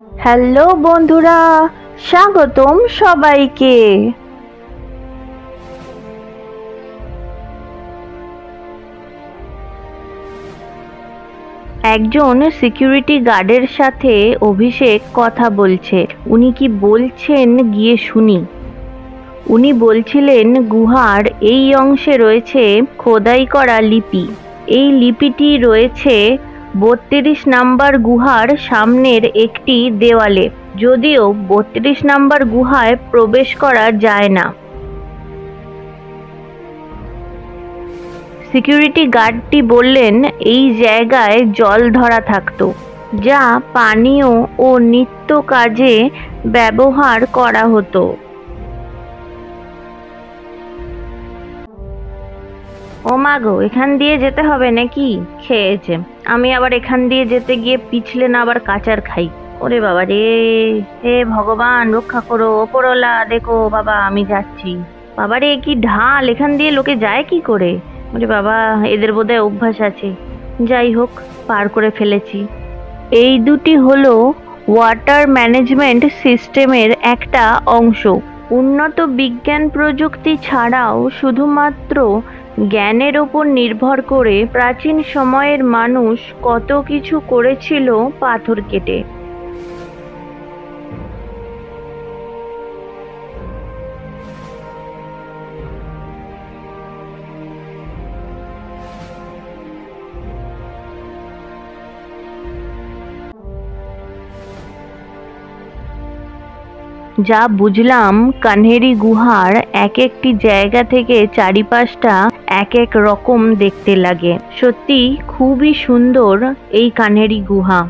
Hello বন্ধুরা, স্বাগতম সবাইকে। একজন সিকিউরিটি গার্ডের সাথে অভিষেক কথা বলছে। উনি কি বলছেন গিয়ে শুনি। উনি বলছিলেন গুহার এই অংশে রয়েছে খোদাই করা লিপি। এই লিপিটি রয়েছে ৩২ নাম্বার গুহার সামনের একটি দেওয়ালে, যদিও ৩২ নাম্বার গুহায় প্রবেশ করা যায় না। সিকিউরিটি গার্ডটি বললেন এই জায়গায় জল ধরা থাকতো, যা পানীয় ও নিত্য কাজে ব্যবহার করা হতো। ও মা গো, এখান দিয়ে যেতে হবে নাকি? খেয়েছে, আমি আবার এখান দিয়ে যেতে গিয়ে পিছলে না আবার কাচার খাই। ওরে বাবা রে, হে ভগবান রক্ষা করো, ওপরওয়ালা দেখো বাবা, আমি যাচ্ছি। বাবা রে, কি ঢাল, এখান দিয়ে লোকে যায় কি করে? ওরে বাবা, এদের বোধহয় অভ্যাস আছে। যাই হোক, পার করে ফেলেছি। এই দুটি হলো ওয়াটার ম্যানেজমেন্ট সিস্টেমের একটা অংশ। উন্নত বিজ্ঞান প্রযুক্তি ছাড়াও শুধুমাত্র জ্ঞানের ওপর নির্ভর করে প্রাচীন সময়ের মানুষ কত কিছু করেছিল পাথর কেটে। যা বুঝলাম, কান্হেরি গুহার এক একটি জায়গা থেকে চারিপাশটা এক এক রকম দেখতে লাগে। সত্যি খুবই সুন্দর এই কান্হেরি গুহা।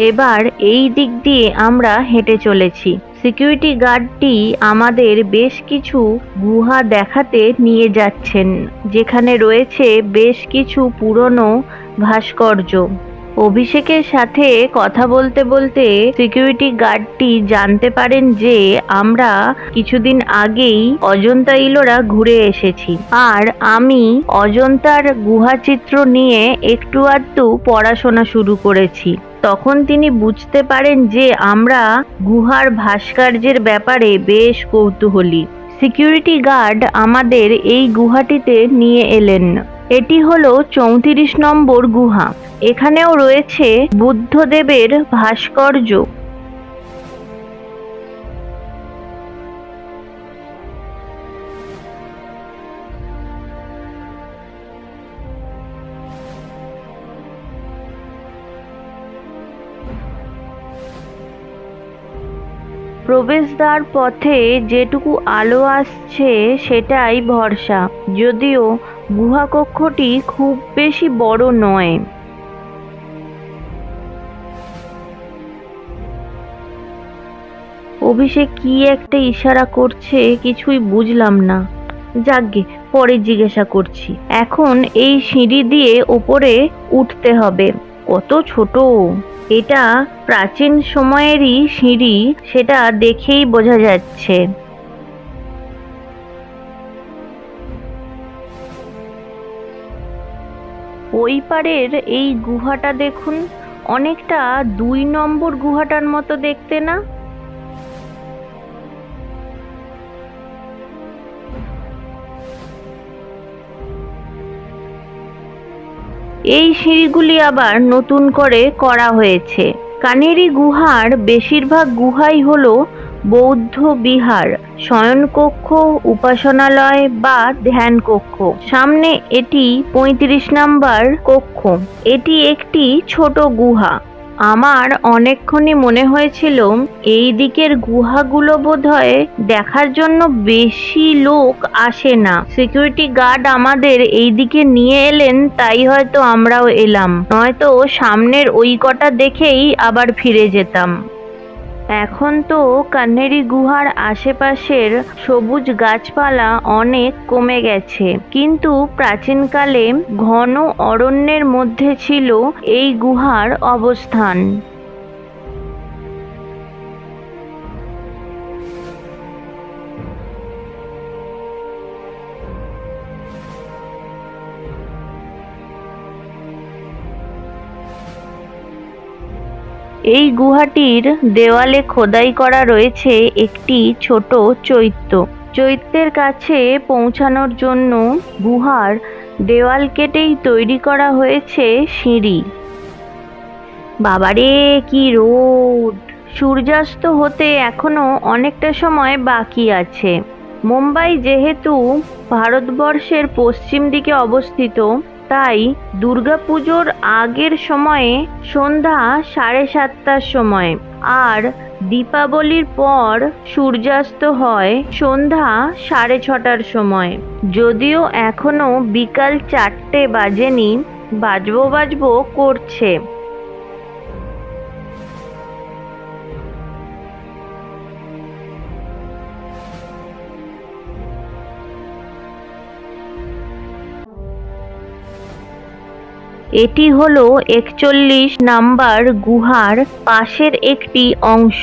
এবার এই দিক দিয়ে আমরা হেঁটে চলেছি। সিকিউরিটি গার্ডটি আমাদের বেশ কিছু গুহা দেখাতে নিয়ে যাচ্ছেন, যেখানে রয়েছে বেশ কিছু পুরনো ভাস্কর্য। অভিষেকের সাথে কথা বলতে বলতে সিকিউরিটি গার্ডটি জানতে পারেন যে আমরা কিছুদিন আগেই অজন্তা ইলোরা ঘুরে এসেছি, আর আমি অজন্তার গুহাচিত্র নিয়ে একটু আধটু পড়াশোনা শুরু করেছি। তখন তিনি বুঝতে পারেন যে আমরা গুহার ভাস্কর্যের ব্যাপারে বেশ কৌতূহলী। সিকিউরিটি গার্ড আমাদের এই গুহাটিতে নিয়ে এলেন। এটি হলো ৩৪ নম্বর গুহা। এখানেও রয়েছে বুদ্ধদেবের ভাস্কর্য। প্রবেশদ্বার পথে যেটুকু আলো আসছে সেটাই ভরসা, যদিও গুহাকক্ষটি খুব বেশি বড় নয়। অভিষেক কি একটা ইশারা করছে, কিছুই বুঝলাম না। যাকগে, পরে জিজ্ঞাসা করছি। এখন এই সিঁড়ি দিয়ে ওপরে উঠতে হবে। কত ছোট! এটা প্রাচীন সময়েরই সিঁড়ি, সেটা দেখেই বোঝা যাচ্ছে। ওই পারের এই গুহাটা দেখুন, অনেকটা ২ নম্বর গুহাটার মতো দেখতে না? এই সিঁড়িগুলি আবার নতুন করে করা হয়েছে। কান্হেরি গুহার বেশিরভাগ গুহাই হলো বৌদ্ধ বিহার, শয়নকক্ষ, উপাসনালয় বা ধ্যান কক্ষ। সামনে এটি ৩৫ নাম্বার কক্ষ। এটি একটি ছোট গুহা। আমার অনেকক্ষণই মনে হয়েছিল এই দিকের গুহাগুলো বোধহয় দেখার জন্য বেশি লোক আসে না। সিকিউরিটি গার্ড আমাদের এই দিকে নিয়ে এলেন, তাই হয়তো আমরাও এলাম, নয়তো সামনের ওই কটা দেখেই আবার ফিরে যেতাম। এখন তো কান্হেরি গুহার আশেপাশের সবুজ গাছপালা অনেক কমে গেছে, কিন্তু প্রাচীনকালে ঘন অরণ্যের মধ্যে ছিল এই গুহার অবস্থান। এই গুহাটির দেওয়ালে খোদাই করা রয়েছে একটি ছোট চৈত্য। চৈত্যের কাছে পৌঁছানোর জন্য গুহার দেওয়াল কেটেই তৈরি করা হয়েছে সিঁড়ি। বাবারে কি রোদ! সূর্যাস্ত হতে এখনো অনেকটা সময় বাকি আছে। মুম্বাই যেহেতু ভারতবর্ষের পশ্চিম দিকে অবস্থিত, তাই দুর্গাপুজোর আগের সময়ে সন্ধ্যা 7:30টার সময়, আর দীপাবলির পর সূর্যাস্ত হয় সন্ধ্যা 6:30টার সময়। যদিও এখনো বিকাল 4টে বাজেনি, বাজবো করছে। এটি হলো 41 নাম্বার গুহার পাশের একটি অংশ।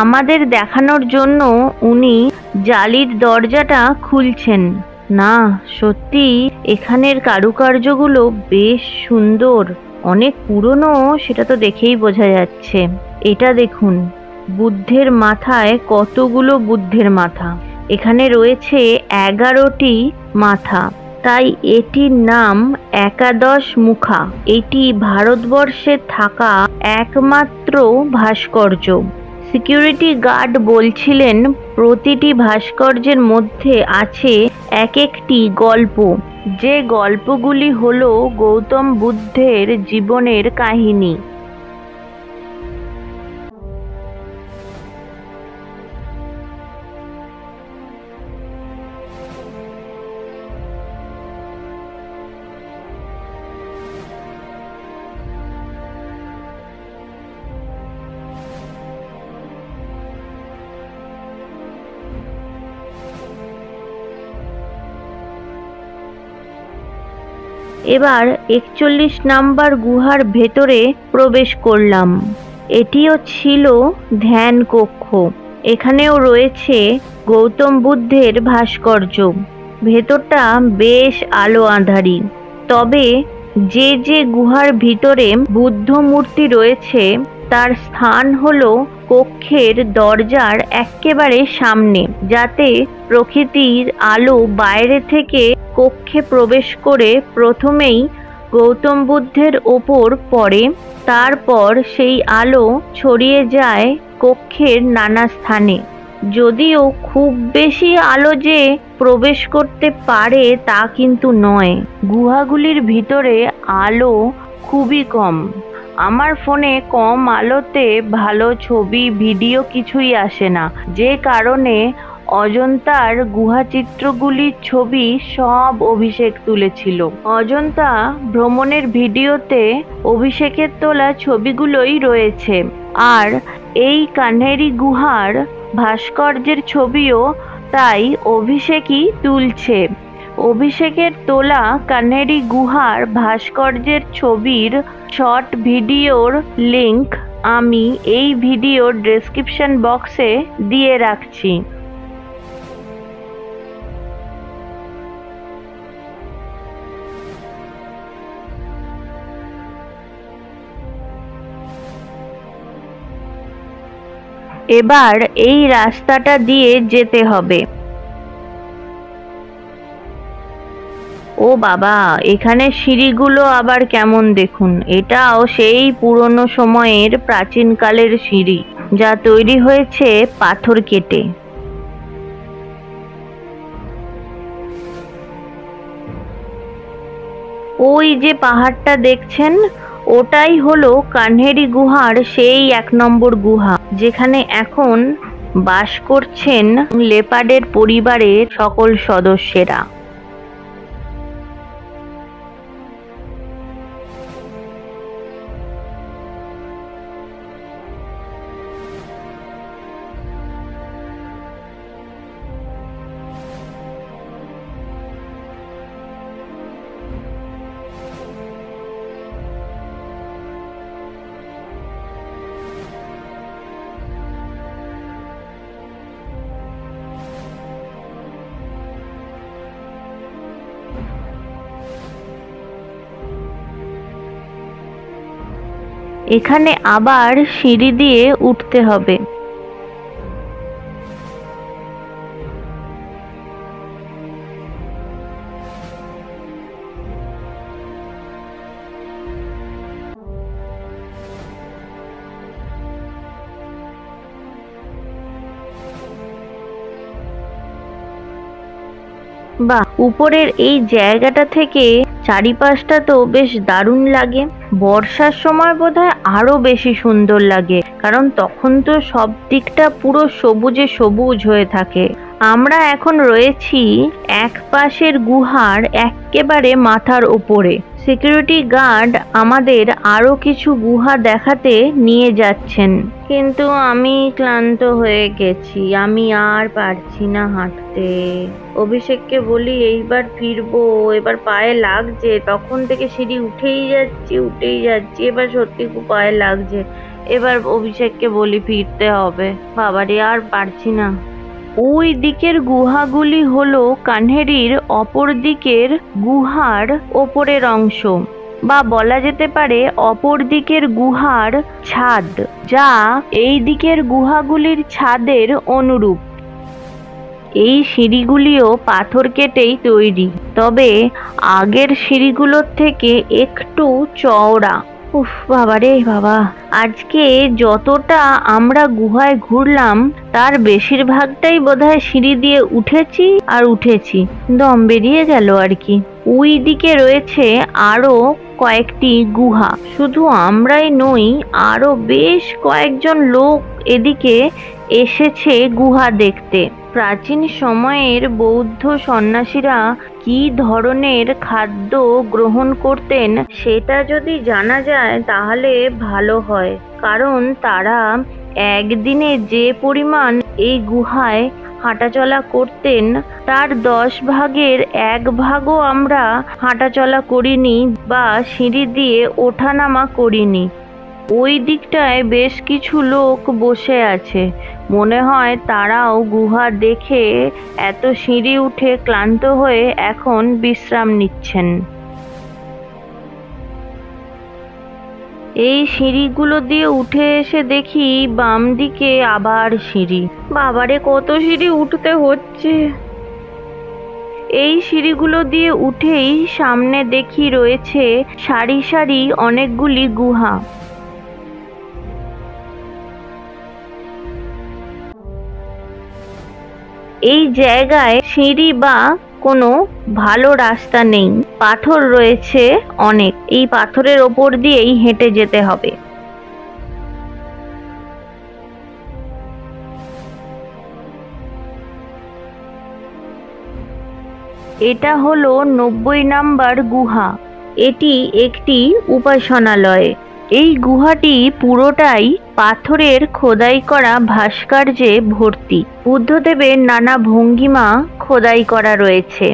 আমাদের দেখানোর জন্য উনি জালির দরজাটা খুলছেন। না, সত্যি এখানের কারুকার্যগুলো বেশ সুন্দর, অনেক পুরনো, সেটা তো দেখেই বোঝা যাচ্ছে। এটা দেখুন, বুদ্ধের মাথায় কতগুলো বুদ্ধের মাথা। এখানে রয়েছে 11টি মাথা, তাই এটির নাম একাদশ মুখা। এটি ভারতবর্ষে থাকা একমাত্র ভাস্কর্য। সিকিউরিটি গার্ড বলছিলেন প্রতিটি ভাস্কর্যের মধ্যে আছে এক একটি গল্প, যে গল্পগুলি হলো গৌতম বুদ্ধের জীবনের কাহিনী। এবার 41 নাম্বার গুহার ভেতরে প্রবেশ করলাম। এটিও ছিল ধ্যান কক্ষ। এখানেও রয়েছে গৌতম বুদ্ধের ভাস্কর্য। ভেতরটা বেশ আলো আঁধারি, তবে যে যে গুহার ভিতরে বুদ্ধ মূর্তি রয়েছে তার স্থান হলো কক্ষের দরজার একেবারে সামনে, যাতে প্রকৃতির আলো বাইরে থেকে কক্ষে প্রবেশ করে প্রথমেই গৌতম বুদ্ধের ওপর পড়ে, তারপর সেই আলো ছড়িয়ে যায় কক্ষের নানা স্থানে। যদিও খুব বেশি আলো যে প্রবেশ করতে পারে তা কিন্তু নয়। গুহাগুলির ভিতরে আলো খুবই কম। আমার ফোনে কম আলোতে ভালো ছবি ভিডিও কিছুই আসে না, যে কারণে অজন্তার গুহা চিত্রগুলির ছবি সব অভিষেক তুলেছিল। অজন্তা ভ্রমণের ভিডিওতে অভিষেকের তোলা ছবিগুলোই রয়েছে, আর এই কান্হেরি গুহার ভাস্কর্যের ছবিও তাই অভিষেকই তুলছে। অভিষেকের তোলা কান্হেরি গুহার ভাস্কর্যের ছবির শর্ট ভিডিওর লিংক আমি এই ভিডিওর ডেসক্রিপশন বক্সে দিয়ে রাখছি। এবার এই রাস্তাটা দিয়ে যেতে হবে। ও বাবা, এখানে সিঁড়িগুলো আবার কেমন দেখুন। এটাও সেই পুরনো সময়ের প্রাচীনকালের সিঁড়ি, যা তৈরি হয়েছে পাথর কেটে। ওই যে পাহাড়টা দেখছেন, ওটাই হলো কান্হেরি গুহার সেই 1 নম্বর গুহা, যেখানে এখন বাস করছেন লেপার্ডের পরিবারের সকল সদস্যরা। এখানে আবার সিঁড়ি দিয়ে উঠতে হবে। বাহ, উপরের এই জায়গাটা থেকে চারিপাশটা তো বেশ দারুণ লাগে। বর্ষার সময় বোধহয় আরো বেশি সুন্দর লাগে, কারণ তখন তো সব দিকটা পুরো সবুজে সবুজ হয়ে থাকে। আমরা এখন রয়েছি এক পাশের গুহার একেবারে মাথার উপরে। সিকিউরিটি গার্ড আমাদের আরো কিছু গুহা দেখাতে নিয়ে যাচ্ছেন, কিন্তু আমি ক্লান্ত হয়ে গেছি, আমি আর পারছি না হাঁটতে। অভিষেককে বলি এইবার ফিরবো, এবার পায়ে লাগছে, তখন থেকে সিঁড়ি উঠেই যাচ্ছি, এবার সত্যি খুব পায়ে লাগছে। এবার অভিষেককে বলি ফিরতে হবে, বাবারে আর পারছি না। ওই দিকের গুহাগুলি হলো কান্হেরির অপর দিকের গুহার ওপরের অংশ, বা বলা যেতে পারে অপর দিকের গুহার ছাদ, যা এই দিকের গুহাগুলির ছাদের অনুরূপ। এই সিঁড়িগুলিও পাথর কেটেই তৈরি, তবে আগের সিঁড়িগুলোর থেকে একটু চওড়া। উফ বাবারে বাবা, আজকে যতটা আমরা গুহায় ঘুরলাম তার বেশিরভাগটাই বোধহয় সিঁড়ি দিয়ে উঠেছি, দম বেরিয়ে গেল আর কি। ওই দিকে রয়েছে আরো কয়েকটি গুহা। শুধু আমরাই নই, আরো বেশ কয়েকজন লোক এদিকে এসেছে গুহা দেখতে। প্রাচীন সময়ের বৌদ্ধ সন্ন্যাসীরা কি ধরনের খাদ্য গ্রহণ করতেন সেটা যদি জানা যায় তাহলে ভালো হয়, কারণ তারা একদিনে যে পরিমাণ এই গুহায় হাঁটাচলা করতেন তার 10 ভাগের 1 ভাগও আমরা হাঁটাচলা করিনি বা সিঁড়ি দিয়ে ওঠানামা করিনি। ওই দিকটায় বেশ কিছু লোক বসে আছে, মনে হয় তারাও গুহা দেখে এত সিঁড়ি উঠে ক্লান্ত হয়ে এখন বিশ্রাম নিচ্ছেন। এই সিঁড়িগুলো দিয়ে উঠে এসে দেখি বাম দিকে আবার সিঁড়ি। বাবারে কত সিঁড়ি উঠতে হচ্ছে! এই সিঁড়িগুলো দিয়ে উঠেই সামনে দেখি রয়েছে সারি সারি অনেকগুলি গুহা। এই জায়গায় সিঁড়ি বা কোনো ভালো রাস্তা নেই, পাথর রয়েছে অনেক, এই পাথরের ওপর দিয়েই হেঁটে যেতে হবে। এটা হলো 90 নাম্বার গুহা। এটি একটি উপাসনালয়। এই গুহাটি পুরোটাই পাথরের খোদাই করা ভাস্কর্যে ভর্তি। বুদ্ধদেবের নানা ভঙ্গিমা খোদাই করা রয়েছে।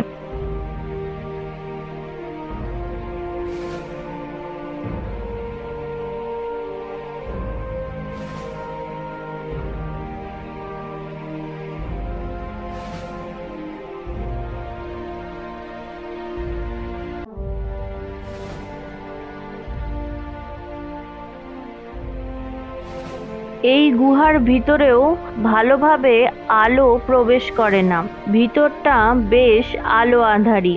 এই গুহার ভিতরেও ভালোভাবে আলো প্রবেশ করে না, ভিতরটা বেশ আলো আঁধারি।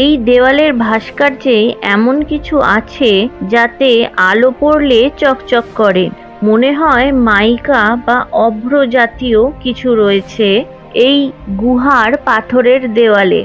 এই দেওয়ালের ভাস্কর্যে এমন কিছু আছে যাতে আলো পড়লে চকচক করে, মনে হয় মাইকা বা অভ্র জাতীয় কিছু রয়েছে এই গুহার পাথরের দেওয়ালে।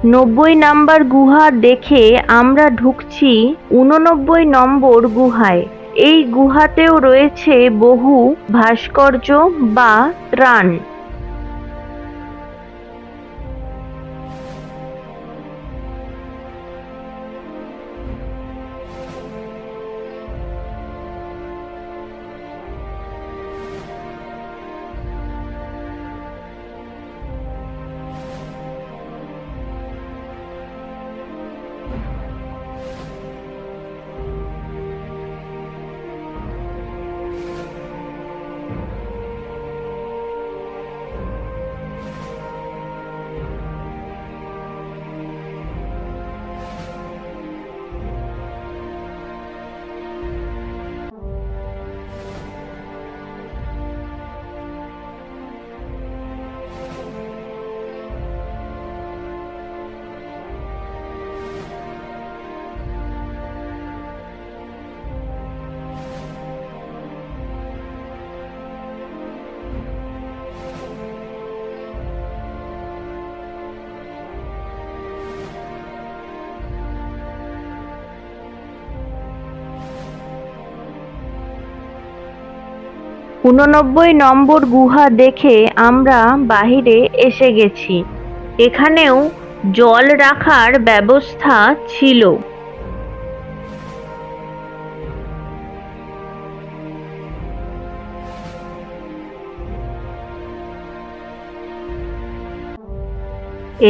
90 নাম্বার গুহা দেখে আমরা ঢুকছি 89 নম্বর গুহায়। এই গুহাতেও রয়েছে বহু ভাস্কর্য বা ত্রাণ। ঊননব্বই নম্বর গুহা দেখে আমরা বাহিরে এসে গেছি। এখানেও জল রাখার ব্যবস্থা ছিল।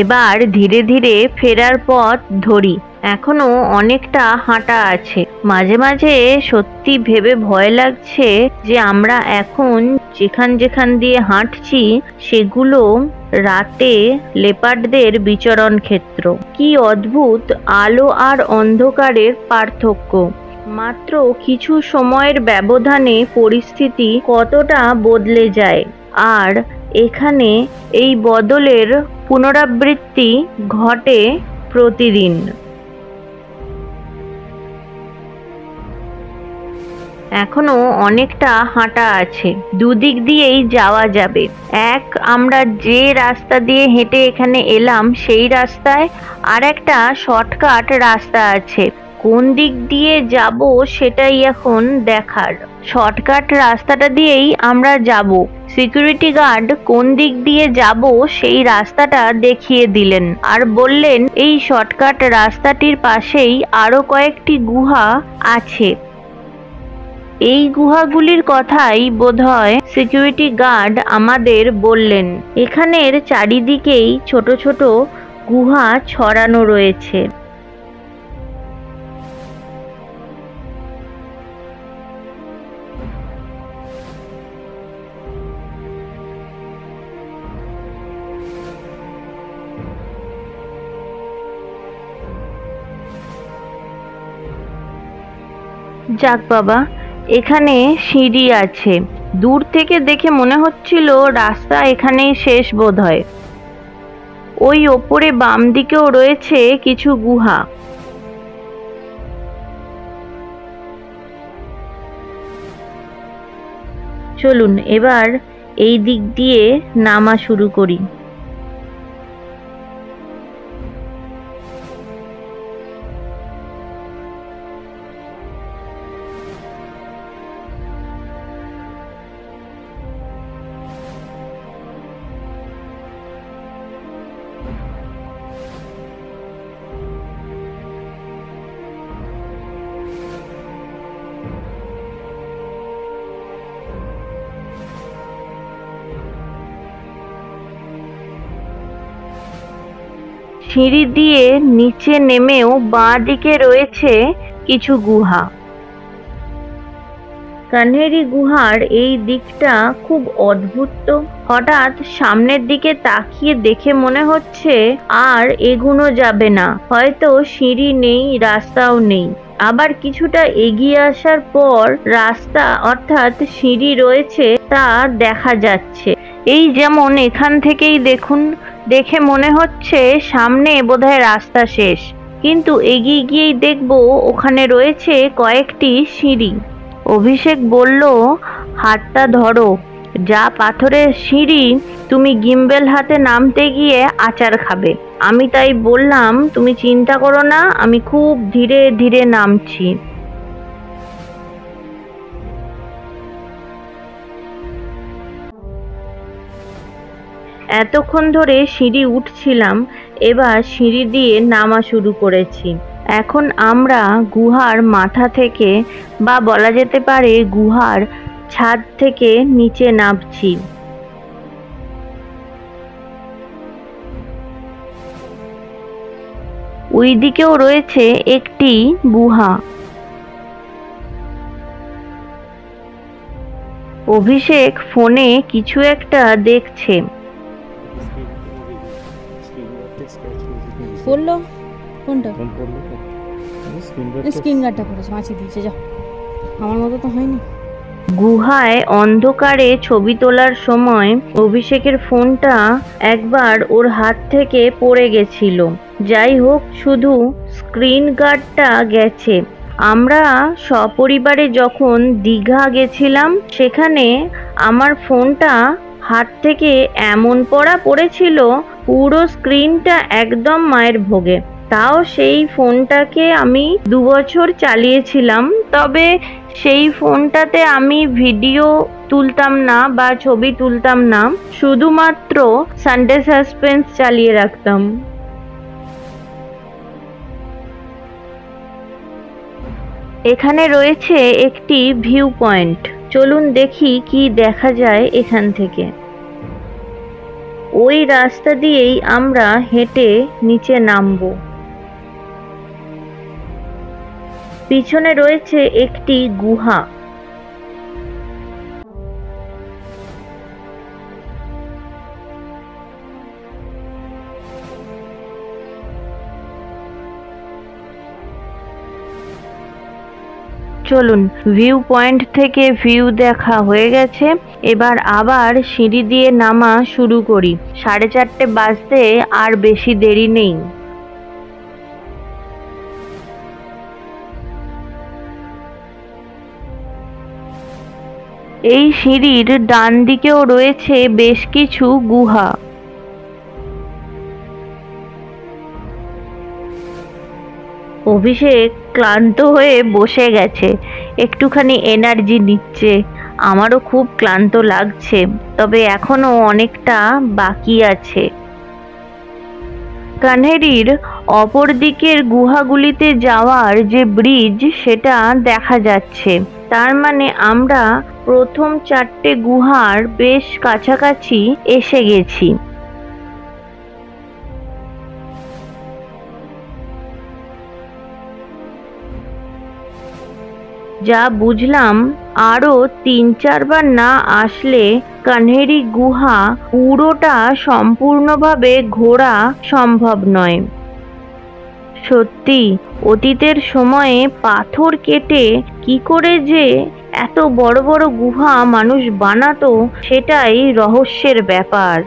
এবার ধীরে ধীরে ফেরার পথ ধরি। এখনো অনেকটা হাঁটা আছে। মাঝে মাঝে সত্যি ভেবে ভয় লাগছে যে আমরা এখন যেখান দিয়ে হাঁটছি সেগুলো রাতে লেপার্ডদের বিচরণ ক্ষেত্র। কি অদ্ভুত আলো আর অন্ধকারের পার্থক্য! মাত্র কিছু সময়ের ব্যবধানে পরিস্থিতি কতটা বদলে যায়। আর এখানে এই বদলের পুনরাবৃত্তি ঘটে প্রতিদিন। এখনো অনেকটা হাঁটা আছে। দুদিক দিয়েই যাওয়া যাবে। আমরা যে রাস্তা দিয়ে হেঁটে এখানে এলাম সেই রাস্তায় আর একটা শর্টকাট রাস্তা আছে। কোন দিক দিয়ে যাব সেটাই এখন দেখার। শর্টকাট রাস্তাটা দিয়েই আমরা যাব। সিকিউরিটি গার্ড কোন দিক দিয়ে যাব সেই রাস্তাটা দেখিয়ে দিলেন আর বললেন এই শর্টকাট রাস্তাটির পাশেই আরো কয়েকটি গুহা আছে। এই গুহাগুলির কথাই বোধহয় সিকিউরিটি গার্ড আমাদের বললেন। এখানের চারিদিকেই ছোট ছোট গুহা ছড়ানো রয়েছে। যাক বাবা, এখানে সিঁড়ি আছে। দূর থেকে দেখে মনে হচ্ছিল রাস্তা এখানেই শেষ বোধহয়। ওই ওপরে বাম দিকেও রয়েছে কিছু গুহা। চলুন এবার এই দিক দিয়ে নামা শুরু করি। সিঁড়ি দিয়ে নিচে নেমেও বাঁ দিকে রয়েছে কিছু গুহা। কান্হেরি গুহার এই দিকটা খুব অদ্ভুত তো। হঠাৎ সামনের দিকে তাকিয়ে দেখে মনে হচ্ছে আর এগোনো যাবে না। হয়তো সিঁড়ি নেই, রাস্তাও নেই। আবার কিছুটা এগিয়ে আসার পর রাস্তা অর্থাৎ সিঁড়ি রয়েছে তা দেখা যাচ্ছে। এই যেমন এখান থেকেই দেখুন, দেখে মনে হচ্ছে সামনে বোধহয় রাস্তা শেষ, কিন্তু এগিয়ে গিয়েই দেখবো ওখানে রয়েছে কয়েকটি সিঁড়ি। অভিষেক বলল, হাতটা ধরো, যা পাথরের সিঁড়ি তুমি গিম্বেল হাতে নামতে গিয়ে আচার খাবে। আমি তাই বললাম, তুমি চিন্তা করো না, আমি খুব ধীরে ধীরে নামছি। এতক্ষণ ধরে সিঁড়ি উঠছিলাম, এবার সিঁড়ি দিয়ে নামা শুরু করেছি। এখন আমরা গুহার মাথা থেকে, বা বলা যেতে পারে গুহার ছাদ থেকে নিচে নামছি। ওইদিকেও রয়েছে একটি গুহা। অভিষেক ফোনে কিছু একটা দেখছে। পড়লো কোনটা? স্ক্রিন গার্ডটা পড়েছে, মাছি দিয়েছে। যা, আমার মতো তো হয়নি। গুহায় অন্ধকারে ছবি তোলার সময় অভিষেকের ফোনটা একবার ওর হাত থেকে পড়ে গেছিল। যাই হোক, শুধু স্ক্রিন গার্ডটা গেছে। আমরা সপরিবারে যখন দীঘা গেছিলাম, সেখানে আমার ফোনটা হাত থেকে এমন পড়েছিল, পুরো স্ক্রিনটা একদম মায়ের ভোগে। তাও সেই ফোনটাকে আমি 2 বছর চালিয়েছিলাম, তবে সেই ফোনটাতে আমি ভিডিও তুলতাম না বা ছবি তুলতাম না, শুধুমাত্র সানডে সাসপেন্স চালিয়ে রাখতাম। এখানে রয়েছে একটি ভিউ পয়েন্ট, চলুন দেখি কি দেখা যায় এখান থেকে। ওই রাস্তা দিয়েই আমরা হেঁটে নিচে নামবো। পিছনে রয়েছে একটি গুহা। চলুন, ভিউ পয়েন্ট থেকে ভিউ দেখা হয়ে গেছে, এবার আবার সিঁড়ি দিয়ে নামা শুরু করি। 4:30 বাজতে আর বেশি দেরি নেই। এই সিঁড়ির ডান দিকেও রয়েছে বেশ কিছু গুহা। অভিষেক ক্লান্ত হয়ে বসে গেছে, একটুখানি এনার্জি নিচ্ছে। আমারও খুব ক্লান্ত লাগছে, তবে এখনো অনেকটা বাকি আছে। কান্হেরির অপর দিকের গুহাগুলিতে যাওয়ার যে ব্রিজ, সেটা দেখা যাচ্ছে। তার মানে আমরা প্রথম 4টে গুহার বেশ কাছাকাছি এসে গেছি। যা বুঝলাম, আরো 3-4 বার না আসলে কান্হেরি গুহা পুরোটা সম্পূর্ণভাবে ঘোরা সম্ভব নয়। সত্যি, অতীতের সময়ে পাথর কেটে কি করে যে এত বড় বড় গুহা মানুষ বানাতো, সেটাই রহস্যের ব্যাপার।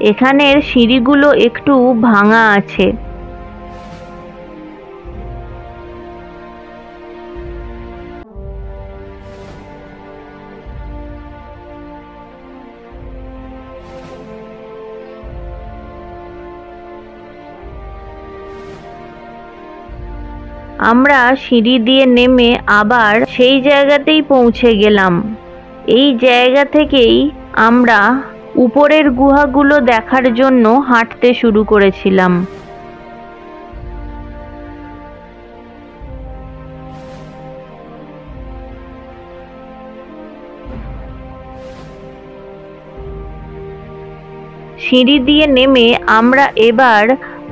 এখানের সিঁড়িগুলো একটু ভাঙা আছে। আমরা সিঁড়ি দিয়ে নেমে আবার সেই জায়গাতেই পৌঁছে গেলাম। এই জায়গা থেকেই আমরা উপরের গুহাগুলো দেখার জন্য হাঁটতে শুরু করেছিলাম। সিঁড়ি দিয়ে নেমে আমরা এবার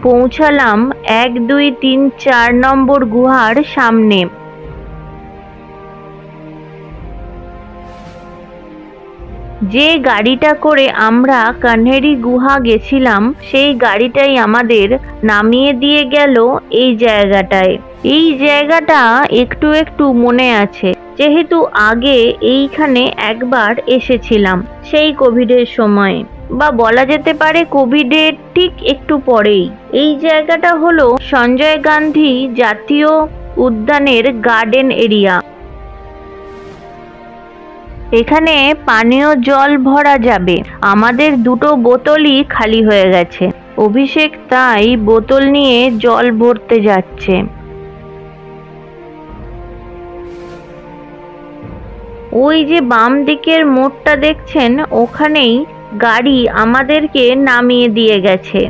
পৌঁছালাম 1, 2, 3, 4 নম্বর গুহার সামনে। যে গাড়িটা করে আমরা কান্হেরি গুহা গেছিলাম, সেই গাড়িটাই আমাদের নামিয়ে দিয়ে গেল এই জায়গাটায়। এই জায়গাটা একটু একটু মনে আছে, যেহেতু আগে এইখানে একবার এসেছিলাম, সেই কোভিডের সময়, বা বলা যেতে পারে কোভিডের ঠিক একটু পরেই। এই জায়গাটা হলো সঞ্জয় গান্ধী জাতীয় উদ্যানের গার্ডেন এরিয়া। এখানে পানীয় জল ভরা যাবে। আমাদের দুটো বোতলই খালি হয়ে গেছে। অভিষেক তাই বোতল নিয়ে জল ভরতে যাচ্ছে। ওই যে বাম দিকের মোড়টা দেখছেন, ওখানেই গাড়ি আমাদেরকে নামিয়ে দিয়ে গেছে।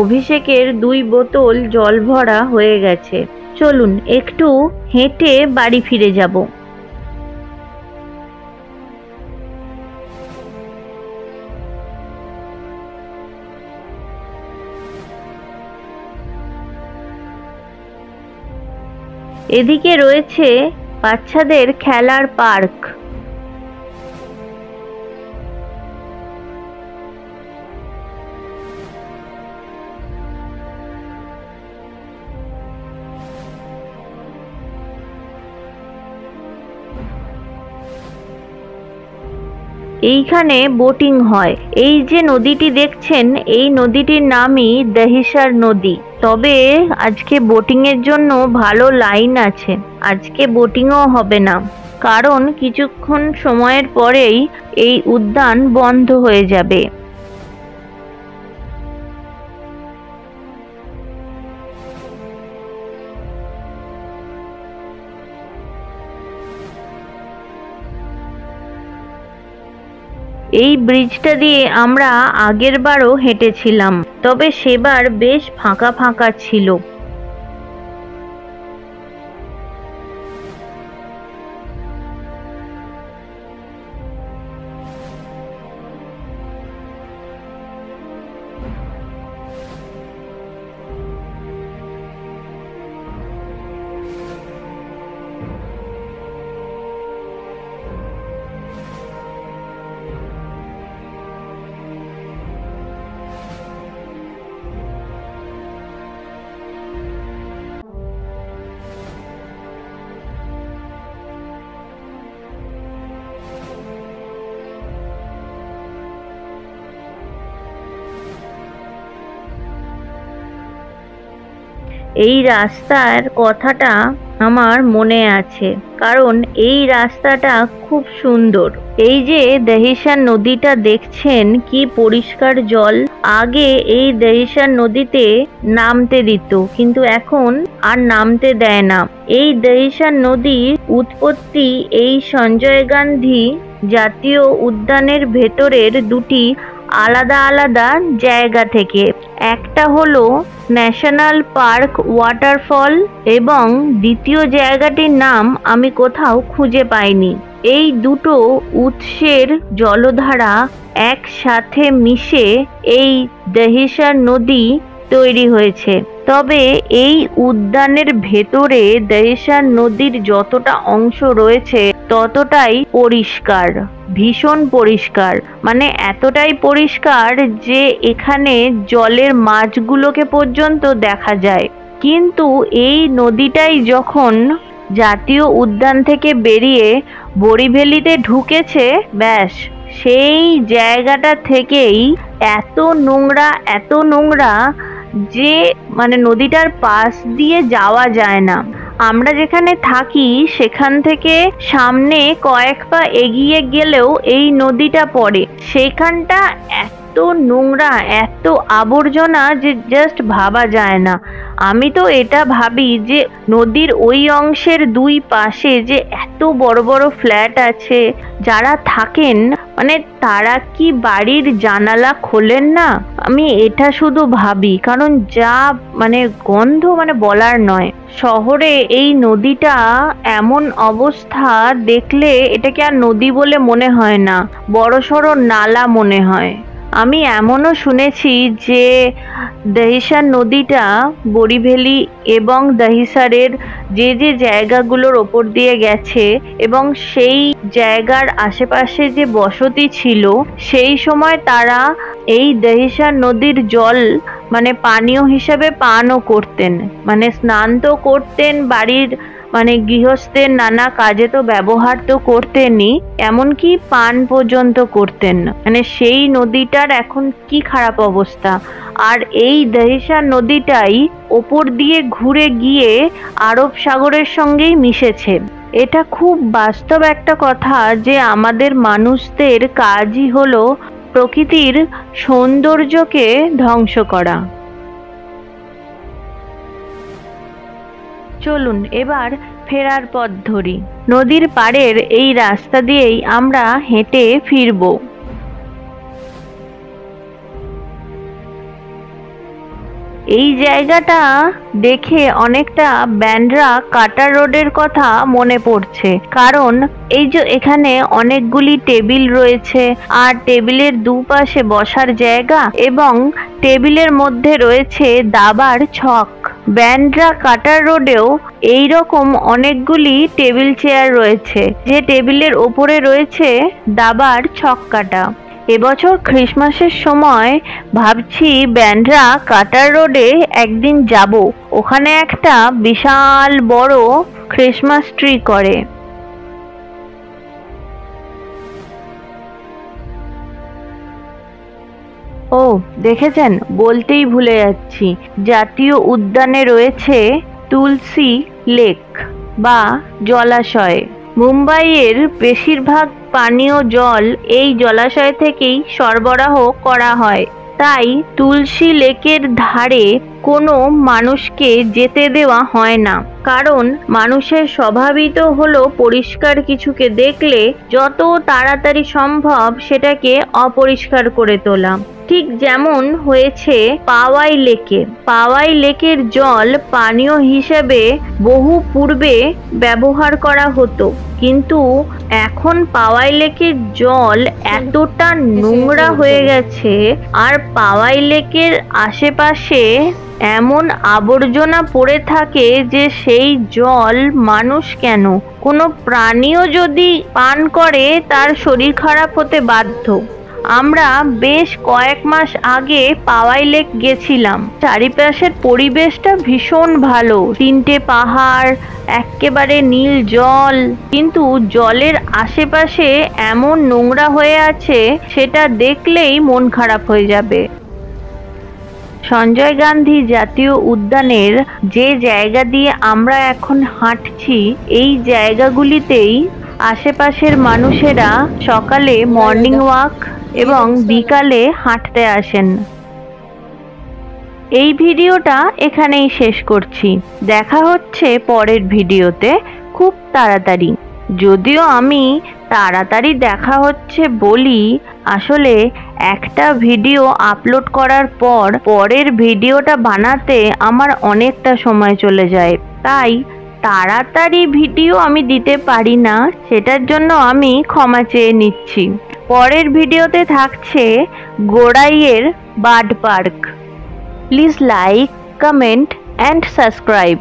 অভিষেকের 2 বোতল জল ভরা হয়ে গেছে। চলুন একটু হেঁটে বাড়ি ফিরে যাব। এদিকে রয়েছে বাচ্চাদের খেলার পার্ক। এইখানে বোটিং হয়। এই যে নদীটি দেখছেন, এই নদীটির নামই দহিসার নদী। তবে আজকে বোটিং এর জন্য ভালো লাইন আছে। আজকে বোটিংও হবে না, কারণ কিছুক্ষণ সময়ের পরেই এই উদ্যান বন্ধ হয়ে যাবে। এই ব্রিজটা দিয়ে আমরা আগের বারও হেঁটেছিলাম, তবে সেবার বেশ ফাঁকা ফাঁকা ছিল। এই রাস্তার কথাটা আমার মনে আছে, কারণ এই রাস্তাটা খুব সুন্দর। এই যে দহিসার নদীটা দেখছেন, কি পরিষ্কার জল। আগে এই দহিসার নদীতে নামতে দিত, কিন্তু এখন আর নামতে দেয় না। এই দহিসার নদীর উৎপত্তি এই সঞ্জয় গান্ধী জাতীয় উদ্যানের ভেতরের 2টি আলাদা আলাদা জায়গা থেকে। একটা হলো ন্যাশনাল পার্ক ওয়াটারফল এবং দ্বিতীয় জায়গাটির নাম আমি কোথাও খুঁজে পাইনি। এই দুটো উৎসের জলধারা একসাথে মিশে এই দহিসার নদী তৈরি হয়েছে। তবে এই উদ্যানের ভেতরে দহিসার নদীর যতটা অংশ রয়েছে ততটাই পরিষ্কার, ভীষণ পরিষ্কার। মানে এতটাই পরিষ্কার যে এখানে জলের মাছগুলোকে পর্যন্ত দেখা যায়। কিন্তু এই নদীটাই যখন জাতীয় উদ্যান থেকে বেরিয়ে বরিভ্যালিতে ঢুকেছে, ব্যাস সেই জায়গাটা থেকেই এত নোংরা যে মানে নদীটার পাশ দিয়ে যাওয়া যায় না। আমরা যেখানে থাকি সেখান থেকে সামনে কয়েক পা এগিয়ে গেলেও এই নদীটা পড়ে। সেখানটা এত নোংরা, এত আবর্জনা যে জাস্ট ভাবা যায় না। আমি তো এটা ভাবি যে নদীর ওই অংশের 2 পাশে যে এত বড় বড় ফ্ল্যাট আছে, যারা থাকেন মানে তারা কি বাড়ির জানালা খোলেন না? আমি এটা শুধু ভাবি, কারণ যা মানে গন্ধ মানে বলার নয়। শহরে এই নদীটা এমন অবস্থা দেখলে এটাকে আর নদী বলে মনে হয় না, বড়সড় নালা মনে হয়। আমি এমনও শুনেছি যে দহিসার নদীটা বরিভ্যালি এবং দহিসারের যে যে জায়গাগুলোর ওপর দিয়ে গেছে এবং সেই জায়গার আশেপাশে যে বসতি ছিল, সেই সময় তারা এই দহিসার নদীর জল মানে পানীয় হিসাবে পানও করতেন, মানে স্নান তো করতেন, বাড়ির মানে গৃহস্থের নানা কাজে তো ব্যবহার তো করতেনই, এমনকি পান পর্যন্ত করতেন। মানে সেই নদীটার এখন কি খারাপ অবস্থা। আর এই দহিসার নদীটাই ওপর দিয়ে ঘুরে গিয়ে আরব সাগরের সঙ্গেই মিশেছে। এটা খুব বাস্তব একটা কথা যে আমাদের মানুষদের কাজই হলো প্রকৃতির সৌন্দর্যকে ধ্বংস করা। চলুন এবার ফেরার পথ ধরি। নদীর পাড়ের এই রাস্তা দিয়েই আমরা হেঁটে ফিরব। এই জায়গাটা দেখে অনেকটা ব্যান্ড্রা কাটা রোডের কথা মনে পড়ছে, কারণ এই যে এখানে অনেকগুলি টেবিল রয়েছে আর টেবিলের দুপাশে বসার জায়গা এবং টেবিলের মধ্যে রয়েছে দাবার ছক। ব্যান্ড্রা কাটা রোডেও এইরকম অনেকগুলি টেবিল চেয়ার রয়েছে, যে টেবিলের ওপরে রয়েছে দাবার ছক কাটা। এবছর ক্রিসমাসের সময় ভাবছি ব্যান্ড্রা কাটার রোডে একদিন যাব, ওখানে একটা বিশাল বড় ক্রিসমাস ট্রি করে। ও দেখেছেন, বলতেই ভুলে যাচ্ছি, জাতীয় উদ্যানে রয়েছে তুলসী লেক বা জলাশয়। মুম্বাইয়ের বেশিরভাগ পানীয় জল এই জলাশয় থেকেই সরবরাহ করা হয়, তাই তুলসী লেকের ধারে কোনো মানুষকে যেতে দেওয়া হয় না, কারণ মানুষের স্বভাবই তো হলো পরিষ্কার কিছুকে দেখলে যত তাড়াতাড়ি সম্ভব সেটাকে অপরিষ্কার করে তোলা। ঠিক যেমন হয়েছে পাওয়াই লেকে। পাওয়াই লেকের জল পানীয় হিসেবে বহু পূর্বে ব্যবহার করা হতো, কিন্তু এখন পাওয়াই লেকের জল এতটা নোংরা হয়ে গেছে আর পাওয়াই লেকের আশেপাশে এমন আবর্জনা পড়ে থাকে যে সেই জল মানুষ কেন, কোনো প্রাণীও যদি পান করে তার শরীর খারাপ হতে বাধ্য। আমরা বেশ কয়েক মাস আগে পাওয়াই লেক গেছিলাম। চারিপাশের পরিবেশটা ভীষণ ভালো, 3টে পাহাড়, একেবারে নীল জল, কিন্তু জলের আশেপাশে এমন নোংরা হয়ে আছে সেটা দেখলেই মন খারাপ হয়ে যাবে। সঞ্জয় গান্ধী জাতীয় উদ্যানের যে জায়গা দিয়ে আমরা এখন হাঁটছি, এই জায়গাগুলিতেই আশেপাশের মানুষেরা সকালে মর্নিং ওয়াক এবং বিকালে হাঁটতে আসেন। এই ভিডিওটা এখানেই শেষ করছি, দেখা হচ্ছে পরের ভিডিওতে খুব তাড়াতাড়ি। যদিও আমি তাড়াতাড়ি দেখা হচ্ছে বলি, আসলে একটা ভিডিও আপলোড করার পর পরের ভিডিওটা বানাতে আমার অনেকটা সময় চলে যায়, তাই তাড়াতাড়ি ভিডিও আমি দিতে পারি না, সেটার জন্য আমি ক্ষমা চেয়ে নিচ্ছি। পরের ভিডিওতে থাকছে গোড়াইয়ের bird park. Please like, comment and subscribe.